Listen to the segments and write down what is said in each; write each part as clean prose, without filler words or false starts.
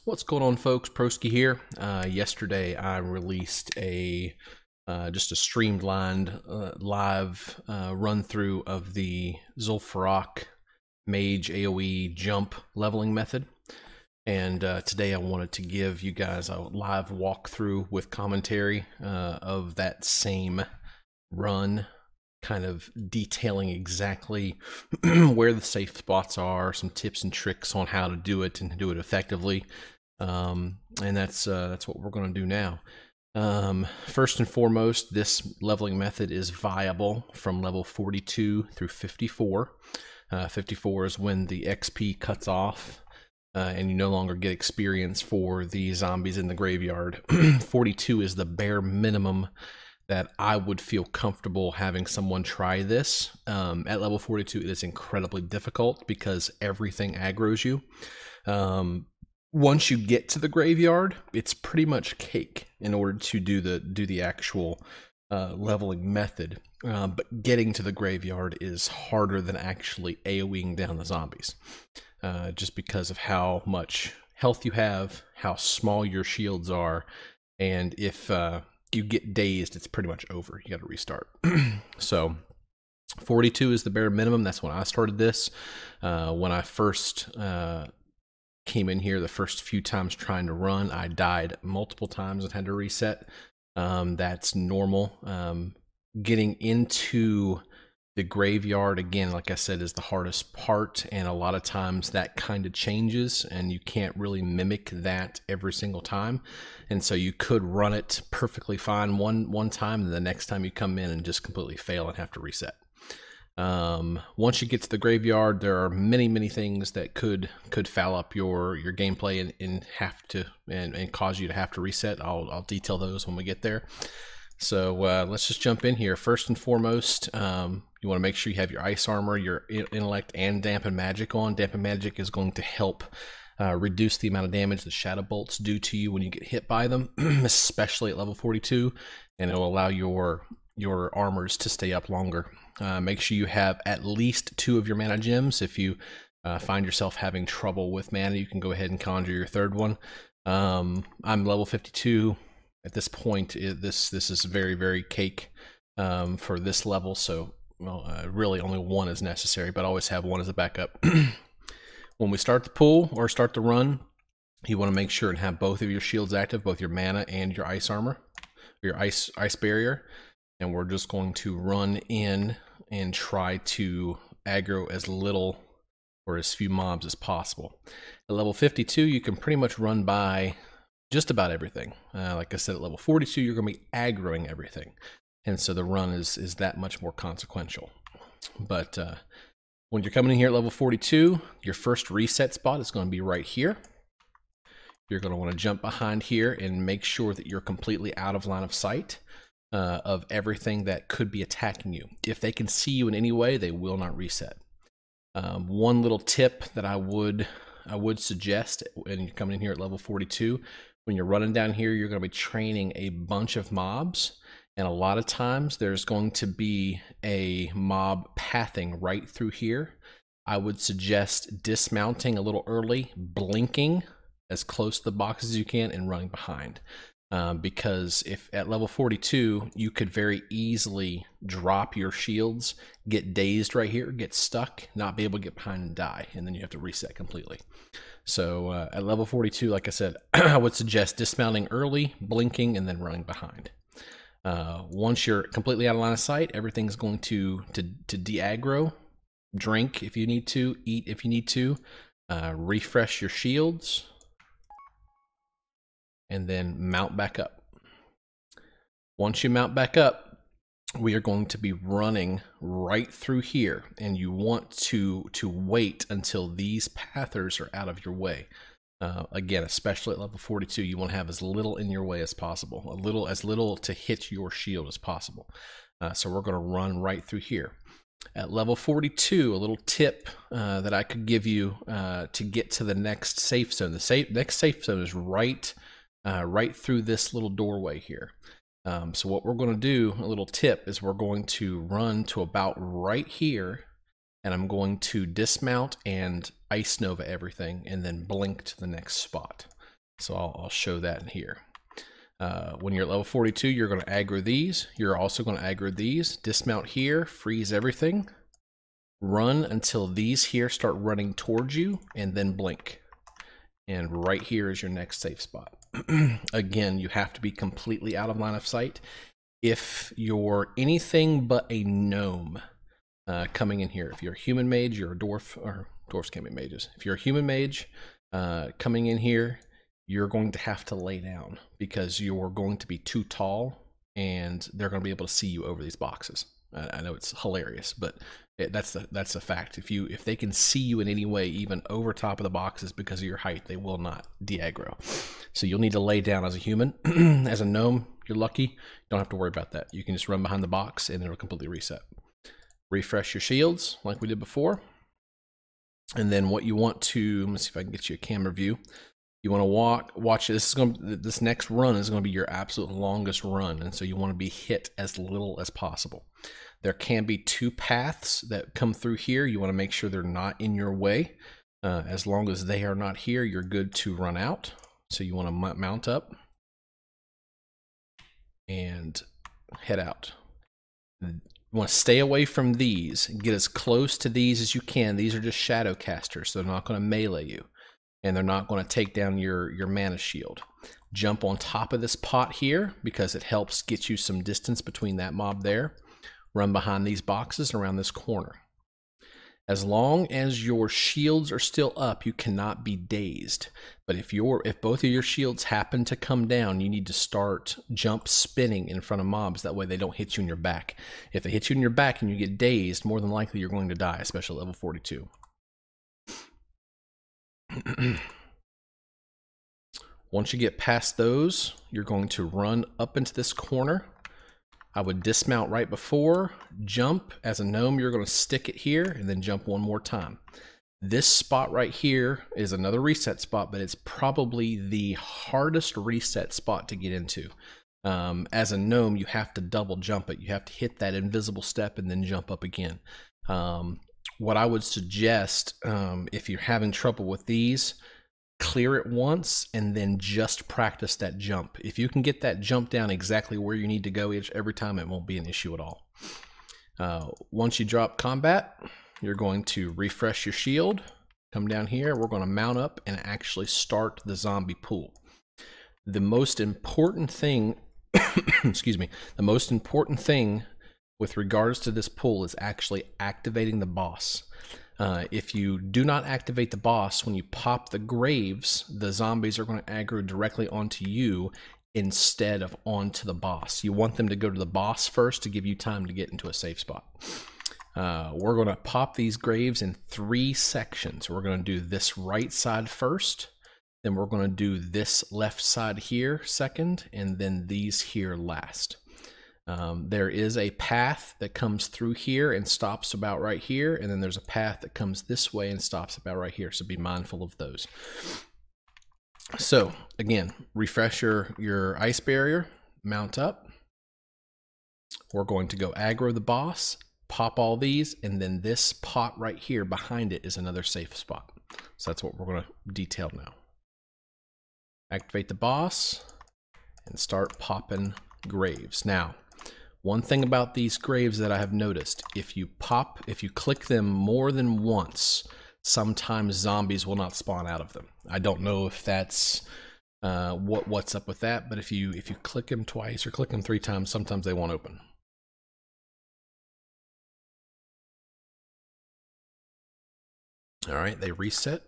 What's going on, folks? Proski here. Yesterday I released just a streamlined live run through of the Zul'Furrak Mage AOE jump leveling method, and today I wanted to give you guys a live walkthrough with commentary of that same run, kind of detailing exactly where the safe spots are, some tips and tricks on how to do it and do it effectively. And that's what we're going to do now. First and foremost, this leveling method is viable from level 42 through 54. 54 is when the XP cuts off and you no longer get experience for the zombies in the graveyard. 42 is the bare minimum that I would feel comfortable having someone try this. At level 42, it is incredibly difficult because everything aggroes you. Once you get to the graveyard, it's pretty much cake in order to do the actual leveling method. But getting to the graveyard is harder than actually AoEing down the zombies, just because of how much health you have, how small your shields are, and if you get dazed, it's pretty much over. You got to restart. So 42 is the bare minimum. That's when I started this. When I first came in here, the first few times trying to run, I died multiple times and had to reset. That's normal. Getting into the graveyard, again, like I said, is the hardest part, and a lot of times that kind of changes and you can't really mimic that every single time. And so you could run it perfectly fine one time, and the next time you come in and just completely fail and have to reset. Once you get to the graveyard, there are many things that could foul up your gameplay and cause you to have to reset. I'll detail those when we get there. So let's just jump in here. First and foremost, you want to make sure you have your ice armor, your intellect, and dampen magic on. Dampen magic is going to help reduce the amount of damage the shadow bolts do to you when you get hit by them, especially at level 42, and it will allow your armors to stay up longer. Make sure you have at least 2 of your mana gems. If you find yourself having trouble with mana, you can go ahead and conjure your 3rd one. I'm level 52 at this point. This is very cake for this level, so really only 1 is necessary, but always have 1 as a backup. When we start the pull or start the run, you want to make sure and have both of your shields active, both your mana and your ice armor, your ice barrier. And we're just going to run in and try to aggro as little or as few mobs as possible. At level 52, you can pretty much run by just about everything. Like I said, at level 42, you're going to be aggroing everything. And so the run is that much more consequential. But when you're coming in here at level 42, your first reset spot is going to be right here. You're going to want to jump behind here and make sure that you're completely out of line of sight of everything that could be attacking you. If they can see you in any way, they will not reset. One little tip that I would suggest when you're coming in here at level 42, when you're running down here, you're going to be training a bunch of mobs, and a lot of times there's going to be a mob pathing right through here. I would suggest dismounting a little early, blinking as close to the box as you can, and running behind. Because if at level 42, you could very easily drop your shields, get dazed right here, get stuck, not be able to get behind and die, and then you have to reset completely. So at level 42, like I said, I would suggest dismounting early, blinking, and then running behind. Once you're completely out of line of sight, everything's going to de-aggro. Drink if you need to, eat if you need to, refresh your shields, and then mount back up. Once you mount back up, we are going to be running right through here, and you want to wait until these pathers are out of your way. Again, especially at level 42, you want to have as little in your way as possible, as little to hit your shield as possible. So we're going to run right through here. At level 42, a little tip that I could give you to get to the next safe zone. The next safe zone is right through this little doorway here. So what we're going to do, a little tip, is we're going to run to about right here, and I'm going to dismount and ice nova everything and then blink to the next spot. So I'll show that in here. When you're at level 42, you're going to aggro these. You're also going to aggro these. Dismount here, freeze everything. Run until these here start running towards you, and then blink. And right here is your next safe spot. Again, you have to be completely out of line of sight. If you're anything but a gnome coming in here, if you're a human mage, you're a dwarf, or dwarves can't be mages. If you're a human mage coming in here, you're going to have to lay down because you're going to be too tall and they're going to be able to see you over these boxes. I know it's hilarious, but that's a fact. If they can see you in any way, even over top of the boxes because of your height, they will not de-aggro. So you'll need to lay down as a human. As a gnome, you're lucky. You don't have to worry about that. You can just run behind the box and it'll completely reset. Refresh your shields like we did before. And then what you want to, let me see if I can get you a camera view. You want to watch this. This next run is going to be your absolute longest run, and so you want to be hit as little as possible. There can be two paths that come through here. You want to make sure they're not in your way. As long as they are not here, you're good to run out. So you want to mount up and head out. You want to stay away from these and get as close to these as you can. These are just shadow casters, so they're not going to melee you. And they're not going to take down your mana shield. Jump on top of this pot here because it helps get you some distance between that mob there. Run behind these boxes around this corner. As long as your shields are still up, you cannot be dazed. But if both of your shields happen to come down, you need to jump spinning in front of mobs. That way they don't hit you in your back. If they hit you in your back and you get dazed, more than likely you're going to die, especially at level 42. Once you get past those, you're going to run up into this corner. I would dismount right before, jump. As a gnome, you're going to stick it here and then jump one more time. This spot right here is another reset spot, but it's probably the hardest reset spot to get into. As a gnome, you have to double jump it. You have to hit that invisible step and then jump up again. What I would suggest, if you're having trouble with these, clear it once and then just practice that jump. If you can get that jump down exactly where you need to go every time, it won't be an issue at all. Once you drop combat, you're going to refresh your shield. Come down here. We're going to mount up and actually start the zombie pool. The most important thing, excuse me, the most important thing with regards to this pull is actually activating the boss. If you do not activate the boss, when you pop the graves, the zombies are going to aggro directly onto you instead of onto the boss. You want them to go to the boss first to give you time to get into a safe spot. We're going to pop these graves in 3 sections. We're going to do this right side first, then we're going to do this left side here second, and then these here last. There is a path that comes through here and stops about right here, and then there's a path that comes this way and stops about right here, so be mindful of those. So again, refresh your ice barrier, mount up. We're going to go aggro the boss, pop all these, and then this pot right here behind it is another safe spot. So that's what we're going to detail now. Activate the boss and start popping graves. Now, one thing about these graves that I have noticed, if you click them more than once, sometimes zombies will not spawn out of them. I don't know if that's what's up with that, but if you click them twice or click them 3 times, sometimes they won't open. All right, they reset.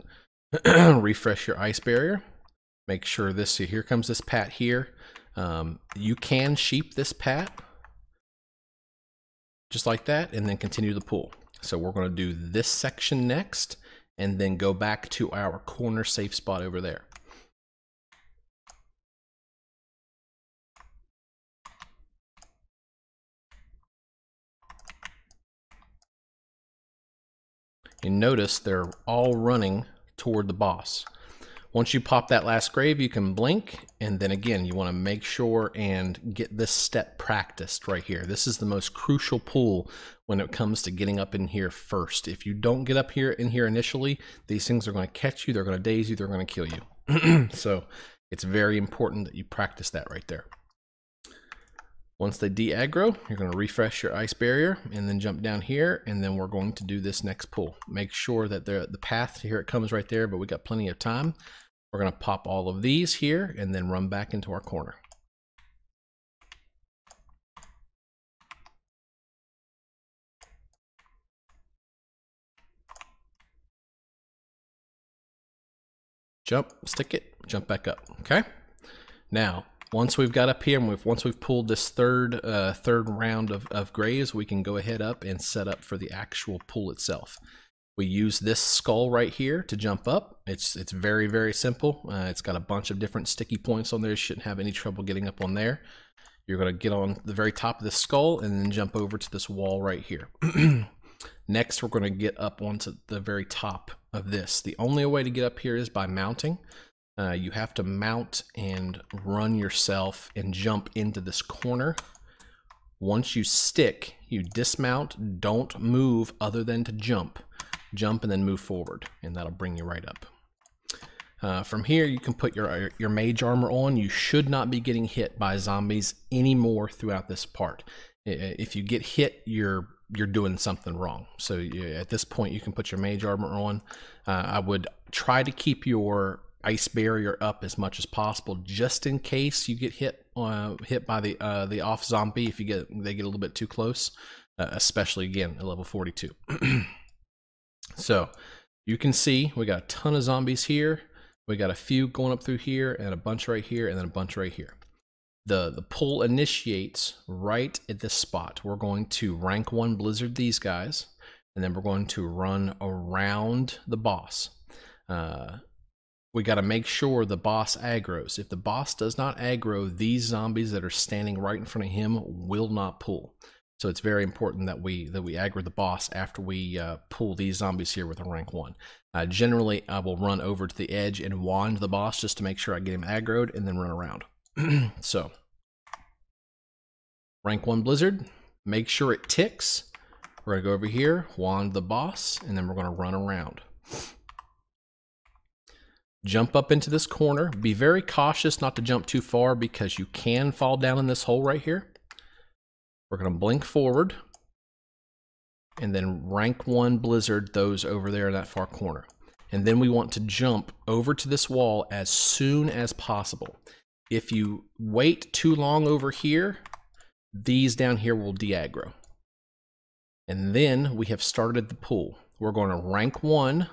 Refresh your ice barrier. Make sure this, here comes this pat here. You can sheep this pat just like that and then continue the pull. So we're going to do this section next and then go back to our corner safe spot over there. You notice they're all running toward the boss. Once you pop that last grave, you can blink, and then again, you want to make sure and get this step practiced right here. This is the most crucial pull when it comes to getting up in here first. If you don't get up in here initially, these things are going to catch you, they're going to daze you, they're going to kill you. So It's very important that you practice that right there. Once they de-aggro, you're going to refresh your ice barrier and then jump down here, and then we're going to do this next pull. Make sure that the path, here it comes right there, but we got plenty of time. We're going to pop all of these here and then run back into our corner. Jump, stick it, jump back up, okay? Now, once we've got up here and once we've pulled this third round of graves, we can go ahead up and set up for the actual pull itself. We use this skull right here to jump up. It's very, very simple. It's got a bunch of different sticky points on there. You shouldn't have any trouble getting up on there. You're going to get on the very top of the skull and then jump over to this wall right here. Next, we're going to get up onto the very top of this. The only way to get up here is by mounting. You have to mount and run yourself and jump into this corner. Once you stick, you dismount, don't move other than to jump. Jump and then move forward, and that'll bring you right up. From here, you can put your mage armor on. You should not be getting hit by zombies anymore throughout this part. If you get hit, you're doing something wrong. So at this point, you can put your mage armor on. I would try to keep your ice barrier up as much as possible, just in case you get hit by the off zombie if they get a little bit too close, especially again at level 42. So you can see we got a ton of zombies here. We got a few going up through here and a bunch right here and then a bunch right here. The pull initiates right at this spot. We're going to rank 1 blizzard these guys, and then we're going to run around the boss. We got to make sure the boss aggroes. If the boss does not aggro, these zombies that are standing right in front of him will not pull. So it's very important that we aggro the boss after we pull these zombies here with a rank 1. Generally, I will run over to the edge and wand the boss just to make sure I get him aggroed and then run around. So, rank 1 blizzard, make sure it ticks. We're going to go over here, wand the boss, and then we're going to run around. Jump up into this corner. Be very cautious not to jump too far because you can fall down in this hole right here. We're going to blink forward and then rank 1 blizzard those over there in that far corner. And then we want to jump over to this wall as soon as possible. If you wait too long over here, these down here will de-aggro. And then we have started the pull. We're going to rank 1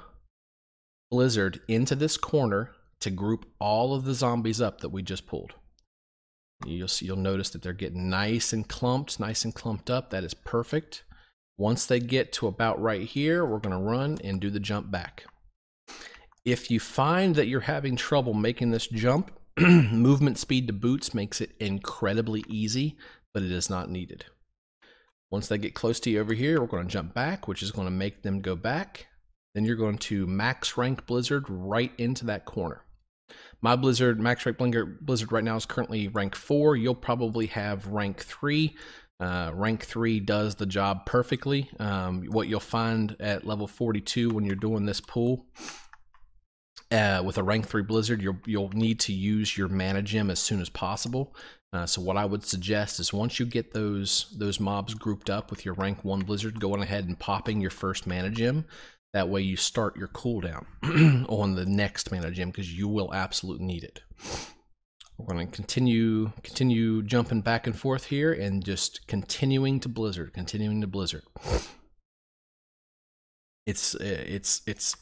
blizzard into this corner to group all of the zombies up that we just pulled. You'll notice that they're getting nice and clumped up. That is perfect. Once they get to about right here, we're going to run and do the jump back. If you find that you're having trouble making this jump, movement speed to boots makes it incredibly easy, but it is not needed. Once they get close to you over here, we're going to jump back, which is going to make them go back. Then you're going to max rank blizzard right into that corner. My blizzard, max rank blizzard right now is currently rank 4. You'll probably have rank 3. Rank 3 does the job perfectly. What you'll find at level 42 when you're doing this pull, with a rank 3 blizzard, you'll need to use your mana gem as soon as possible. So what I would suggest is once you get those mobs grouped up with your rank 1 blizzard, going ahead and popping your first mana gem. That way you start your cooldown on the next mana gem because you will absolutely need it. We're going to continue jumping back and forth here and just continuing to blizzard. It's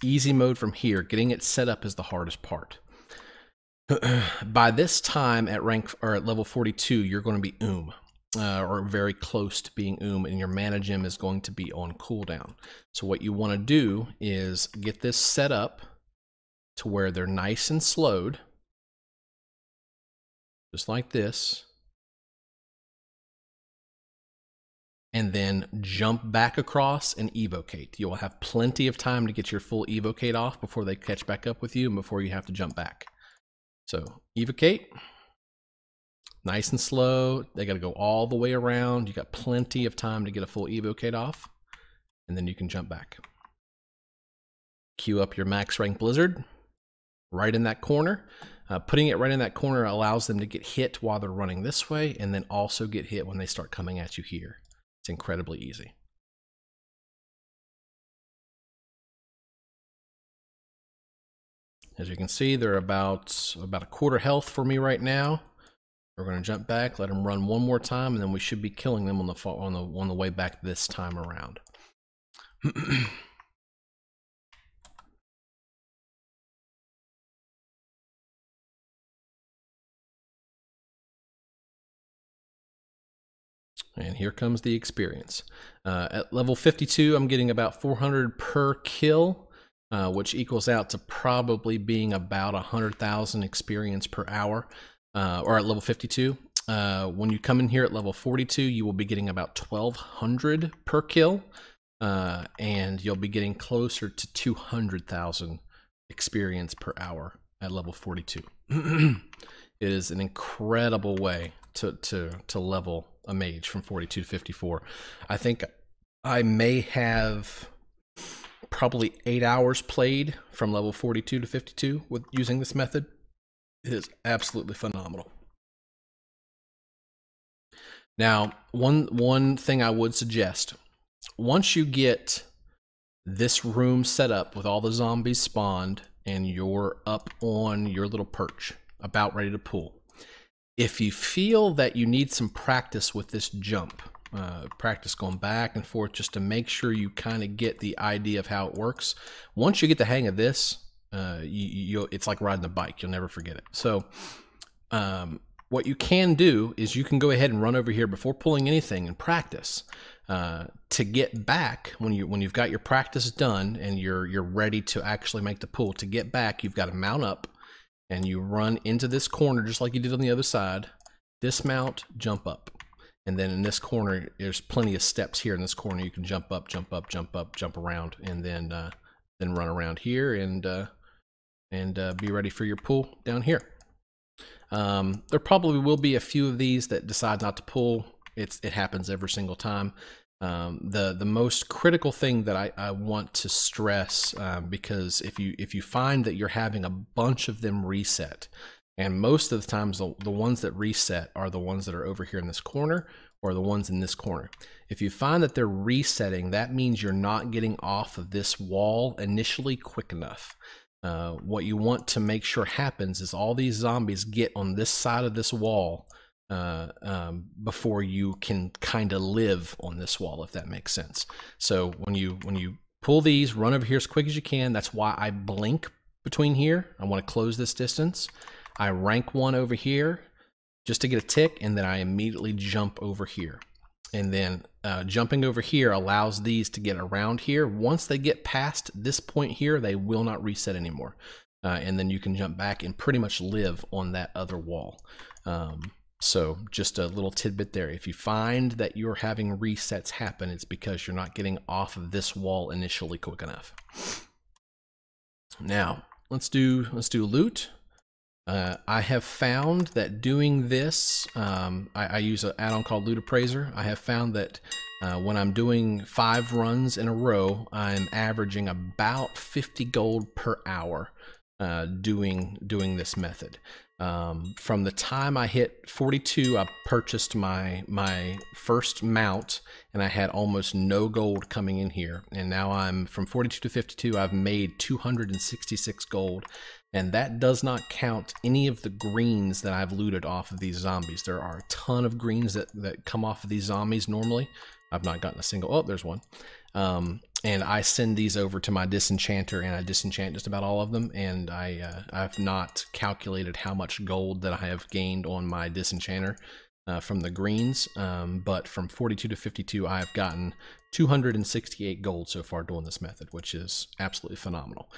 easy mode from here. Getting it set up is the hardest part. By this time at level 42, you're going to be or very close to being and your mana gem is going to be on cooldown. So what you want to do is get this set up to where they're nice and slowed, just like this, and then jump back across and evocate. You'll have plenty of time to get your full evocate off before they catch back up with you and before you have to jump back. So evocate. Nice and slow. They got to go all the way around. You got plenty of time to get a full evocate off, and then you can jump back. Queue up your max rank blizzard right in that corner. Putting it right in that corner allows them to get hit while they're running this way, and then also get hit when they start coming at you here. It's incredibly easy. As you can see, they're about a quarter health for me right now. We're going to jump back, let them run one more time, and then we should be killing them on the way back this time around. And here comes the experience. At level 52, I'm getting about 400 per kill, which equals out to probably being about 100,000 experience per hour, or at level 52. When you come in here at level 42, you will be getting about 1,200 per kill, and you'll be getting closer to 200,000 experience per hour at level 42. It is an incredible way to level a mage from 42 to 54. I think I may have probably 8 hours played from level 42 to 52 with using this method. It is absolutely phenomenal. Now, one thing I would suggest, once you get this room set up with all the zombies spawned and you're up on your little perch, about ready to pull, if you feel that you need some practice with this jump, practice going back and forth just to make sure you kind of get the idea of how it works, once you get the hang of this, it's like riding a bike. You'll never forget it. So what you can do is you can go ahead and run over here before pulling anything and practice. To get back, when you've got your practice done and you're ready to actually make the pull, to get back, you've got to mount up. And you run into this corner just like you did on the other side, dismount, jump up. And then in this corner, there's plenty of steps here in this corner. You can jump up, jump up, jump up, jump around, and then run around here and be ready for your pull down here. There probably will be a few of these that decide not to pull. It happens every single time. The most critical thing that I want to stress, because if you find that you're having a bunch of them reset, and most of the times the ones that reset are the ones that are over here in this corner or the ones in this corner. If you find that they're resetting, that means you're not getting off of this wall initially quick enough. What you want to make sure happens is all these zombies get on this side of this wall before you can kind of live on this wall, if that makes sense. So when you pull these, run over here as quick as you can. That's why I blink between here. I want to close this distance. I rank one over here just to get a tick, and then I immediately jump over here. And then jumping over here allows these to get around here. Once they get past this point here, they will not reset anymore. And then you can jump back and pretty much live on that other wall. So just a little tidbit there. If you find that you're having resets happen, it's because you're not getting off of this wall initially quick enough. Now, let's do loot. I have found that doing this, I use an add-on called Loot Appraiser. I have found that when I'm doing 5 runs in a row, I'm averaging about 50 gold per hour doing this method. From the time I hit 42, I purchased my first mount, and I had almost no gold coming in here. And now I'm from 42 to 52. I've made 266 gold, and that does not count any of the greens that I've looted off of these zombies. There are a ton of greens that come off of these zombies normally. I've not gotten a single. Oh, there's one. And I send these over to my disenchanter, and I disenchant just about all of them. And I've not calculated how much gold that I have gained on my disenchanter from the greens. But from 42 to 52, I've gotten 268 gold so far doing this method, which is absolutely phenomenal.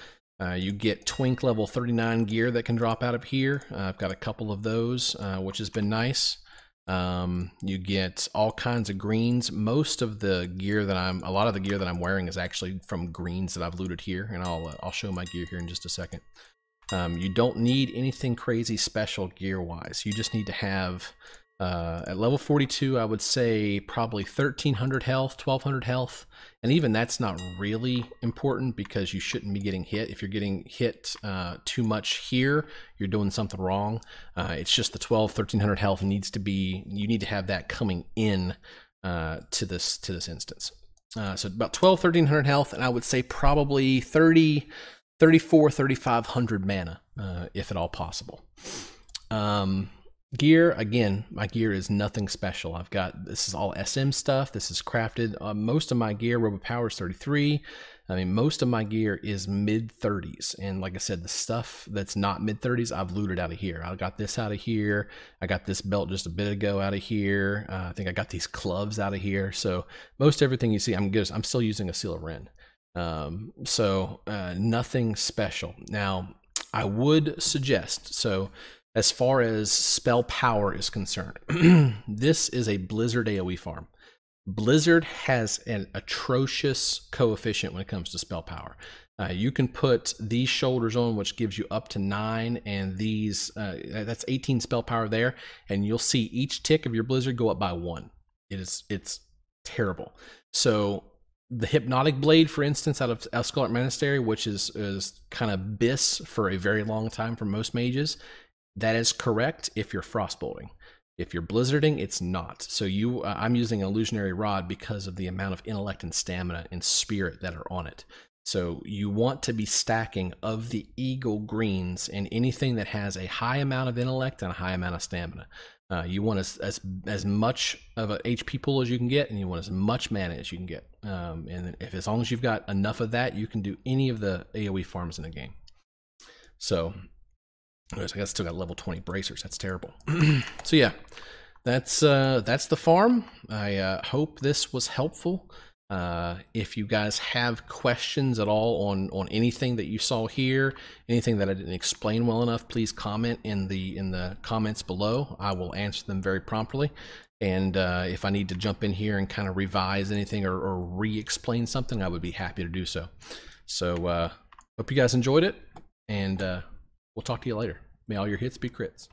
You get Twink level 39 gear that can drop out of here. I've got a couple of those, which has been nice. You get all kinds of greens. Most of the gear a lot of the gear that I'm wearing is actually from greens that I've looted here, and I'll show my gear here in just a second. You don't need anything crazy special gear-wise. You just need to have At level 42, I would say probably 1300 health, 1200 health. And even that's not really important because you shouldn't be getting hit. If you're getting hit too much here, you're doing something wrong. It's just the 1300 health needs to be, you need to have that coming in to this instance. So about 1300 health, and I would say probably 3500 mana, if at all possible. Gear, again, my gear is nothing special. I've got, this is all SM stuff. This is crafted. Most of my gear, Robo Power is 33. I mean, most of my gear is mid 30s. And like I said, the stuff that's not mid 30s, I've looted out of here. I got this out of here. I got this belt just a bit ago out of here. I think I got these gloves out of here. So most everything you see, I'm still using a Seal of Ren. Nothing special. Now, I would suggest, so as far as spell power is concerned, this is a Blizzard AoE farm. Blizzard has an atrocious coefficient when it comes to spell power. You can put these shoulders on, which gives you up to 9, and these, that's 18 spell power there, and you'll see each tick of your Blizzard go up by 1. It's terrible. So the Hypnotic Blade, for instance, out of Scarlet Monastery, which is kind of BIS for a very long time for most mages, that is correct if you're frostbolting. If you're blizzarding, it's not. So I'm using Illusionary Rod because of the amount of intellect and stamina and spirit that are on it. So you want to be stacking of the eagle greens and anything that has a high amount of intellect and a high amount of stamina. You want as much of an HP pool as you can get, and you want as much mana as you can get. And as long as you've got enough of that, you can do any of the AoE farms in the game. So I still got level 20 bracers. That's terrible. So yeah, that's the farm. I hope this was helpful. If you guys have questions at all on anything that you saw here, anything that I didn't explain well enough, please comment in the comments below. I will answer them very promptly. And if I need to jump in here and kind of revise anything or re-explain something, I would be happy to do so. So hope you guys enjoyed it, and we'll talk to you later. May all your hits be crits.